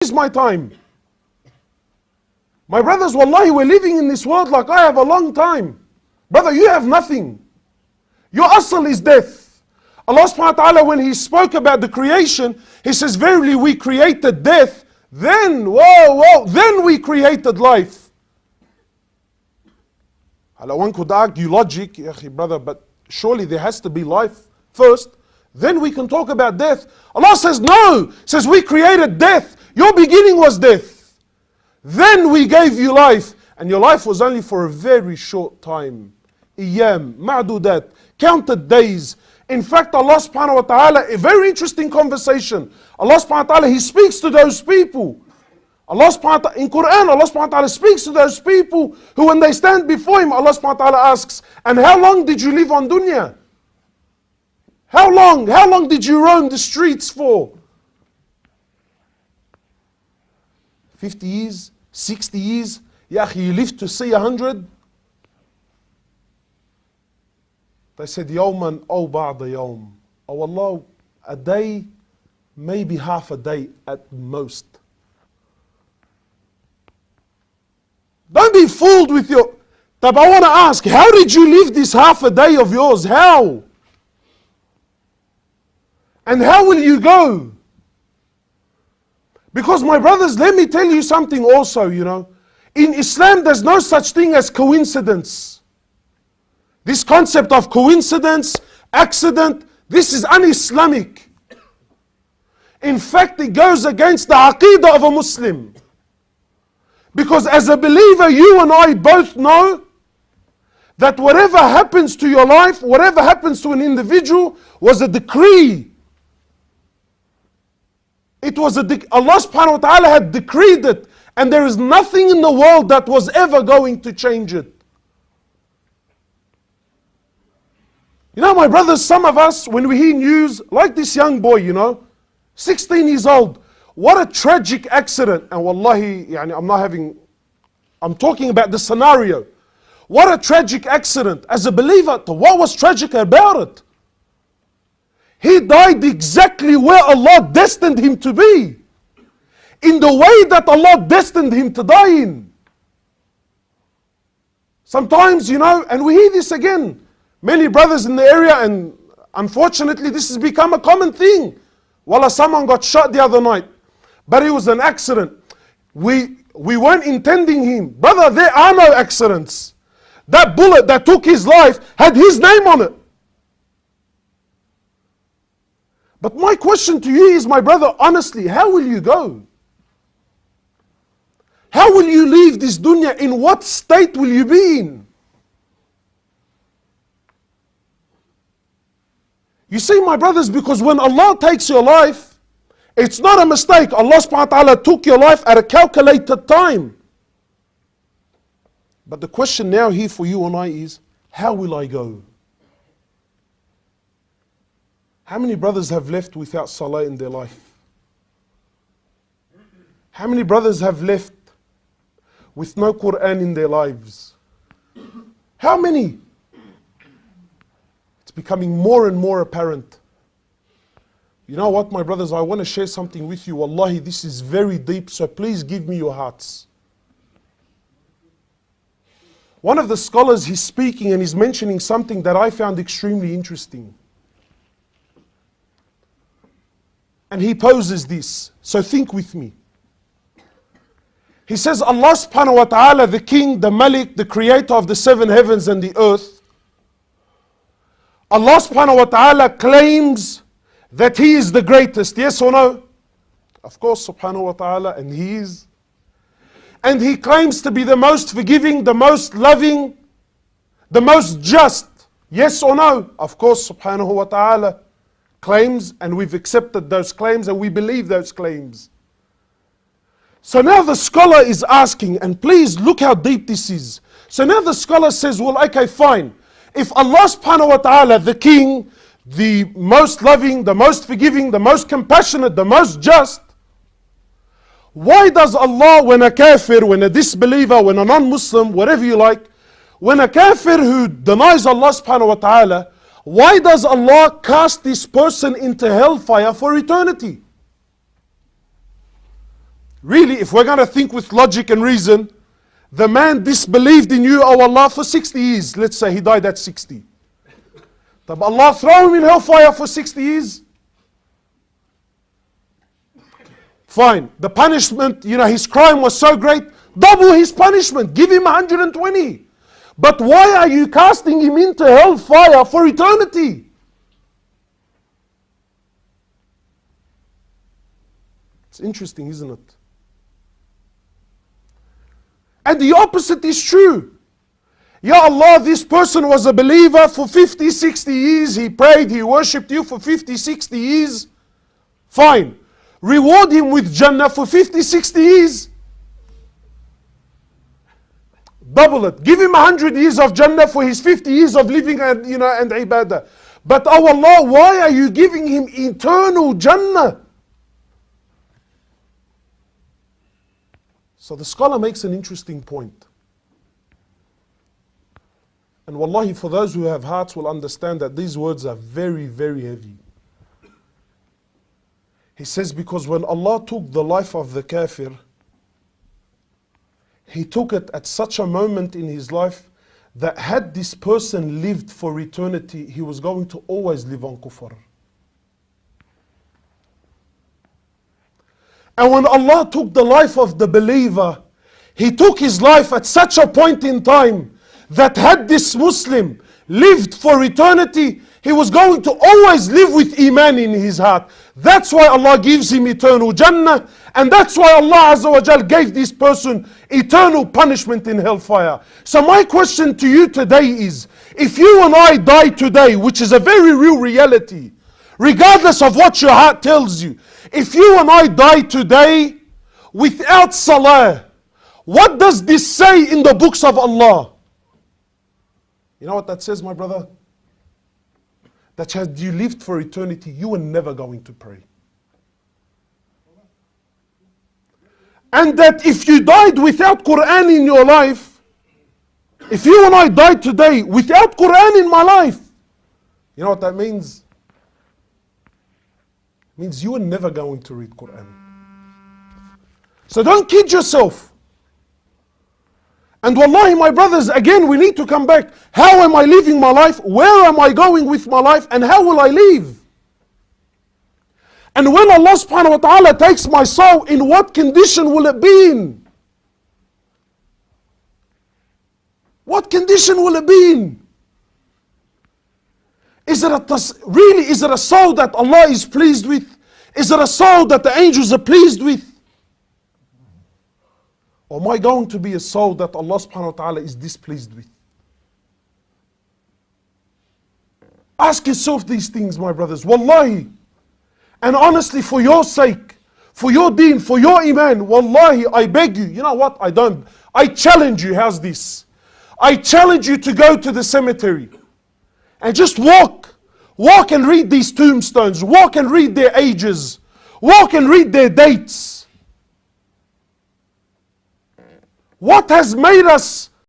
is my time. My brothers, wallahi, we're living in this world like I have a long time. Brother, you have nothing. Your asl is death. Allah subhanahu wa ta'ala, when He spoke about the creation, He says, verily we created death, then, then we created life. One could argue logic, brother, but surely there has to be life first. Then we can talk about death. Allah says, no, says we created death. Your beginning was death. Then we gave you life. And your life was only for a very short time. Iyam, ma'dudat, counted days. In fact, Allah subhanahu wa ta'ala, a very interesting conversation. Allah subhanahu wa ta'ala, He speaks to those people. Allah subhanahu wa ta'ala, in Quran, Allah subhanahu wa ta'ala speaks to those people who when they stand before Him, Allah subhanahu wa ta'ala asks, and how long did you live on dunya? How long? How long did you roam the streets for? 50 years? 60 years? Ya akhi, you lived to see 100? They said, Yawman aw ba'da yawm. Oh Allah, a day, maybe half a day at most. Don't be fooled with your... But I want to ask, how did you live this half a day of yours? How? And how will you go? Because my brothers, let me tell you something also, In Islam, there's no such thing as coincidence. This concept of coincidence, accident, this is un-Islamic. In fact, it goes against the aqidah of a Muslim. Because as a believer, you and I both know that whatever happens to your life, whatever happens to an individual, was a decree. It was Allah subhanahu wa ta'ala had decreed it, and there is nothing in the world that was ever going to change it. My brothers, some of us, when we hear news, like this young boy, 16 years old, what a tragic accident. And wallahi, I'm talking about the scenario. What a tragic accident. As a believer, what was tragic about it? He died exactly where Allah destined him to be. In the way that Allah destined him to die in. Sometimes, and we hear this again. Many brothers in the area, and unfortunately this has become a common thing. Wallah, someone got shot the other night. But it was an accident. We weren't intending him. Brother, there are no accidents. That bullet that took his life had his name on it. But my question to you is, my brother, honestly, how will you go? How will you leave this dunya? In what state will you be in? You see, my brothers, because when Allah takes your life, it's not a mistake. Allah subhanahu wa ta'ala took your life at a calculated time. But the question now here for you and I is, how will I go? How many brothers have left without salah in their life? How many brothers have left with no Quran in their lives? How many? It's becoming more and more apparent. You know what, my brothers, I want to share something with you. Wallahi, this is very deep, so please give me your hearts. One of the scholars, he's speaking and he's mentioning something that I found extremely interesting. And he poses this, so think with me. He says, Allah subhanahu wa ta'ala, the King, the Malik, the creator of the seven heavens and the earth, Allah subhanahu wa ta'ala claims that He is the greatest, yes or no? Of course, subhanahu wa ta'ala, and He is. And He claims to be the most forgiving, the most loving, the most just, yes or no? Of course, subhanahu wa ta'ala claims, and we've accepted those claims and we believe those claims. So now the scholar is asking, and please look how deep this is. So now the scholar says, well, okay, fine. If Allah subhanahu wa ta'ala, the King, the most loving, the most forgiving, the most compassionate, the most just, why does Allah, when a kafir, when a disbeliever, when a non-Muslim, whatever you like, when a kafir who denies Allah subhanahu wa ta'ala, why does Allah cast this person into hellfire for eternity? Really, if we're going to think with logic and reason, the man disbelieved in you, oh Allah, for 60 years. Let's say he died at 60. But Allah throw him in hellfire for 60 years. Fine. The punishment, his crime was so great. Double his punishment. Give him 120. But why are you casting him into hellfire for eternity? It's interesting, isn't it? And the opposite is true. Ya Allah, this person was a believer for 50, 60 years. He prayed, he worshipped you for 50, 60 years. Fine. Reward him with Jannah for 50, 60 years. Double it. Give him 100 years of Jannah for his 50 years of living and ibadah. But oh Allah, why are you giving him eternal Jannah? So the scholar makes an interesting point. And wallahi, for those who have hearts will understand that these words are very, very heavy. He says, because when Allah took the life of the kafir, He took it at such a moment in his life that had this person lived for eternity, he was going to always live on kufr. And when Allah took the life of the believer, He took his life at such a point in time that had this Muslim lived for eternity, he was going to always live with Iman in his heart. That's why Allah gives him eternal Jannah, and that's why Allah Azza wa Jal gave this person eternal punishment in hellfire. So my question to you today is, if you and I die today, which is a very real reality, regardless of what your heart tells you, if you and I die today without salah, what does this say in the books of Allah? You know what that says, my brother? That had you lived for eternity, you were never going to pray. And that if you died without Quran in your life, if you and I died today without Quran in my life, you know what that means? It means you were never going to read Quran. So don't kid yourself. And wallahi, my brothers, again, we need to come back. How am I living my life? Where am I going with my life? And how will I live? And when Allah subhanahu wa ta'ala takes my soul, in what condition will it be in? What condition will it be in? Is it a soul that Allah is pleased with? Is it a soul that the angels are pleased with? Or am I going to be a soul that Allah subhanahu wa ta'ala is displeased with? Ask yourself these things, my brothers. Wallahi. And honestly, for your sake, for your deen, for your iman, wallahi, I beg you, you know what? I challenge you, how's this? I challenge you to go to the cemetery and just walk. Walk and read these tombstones. Walk and read their ages. Walk and read their dates. What has made us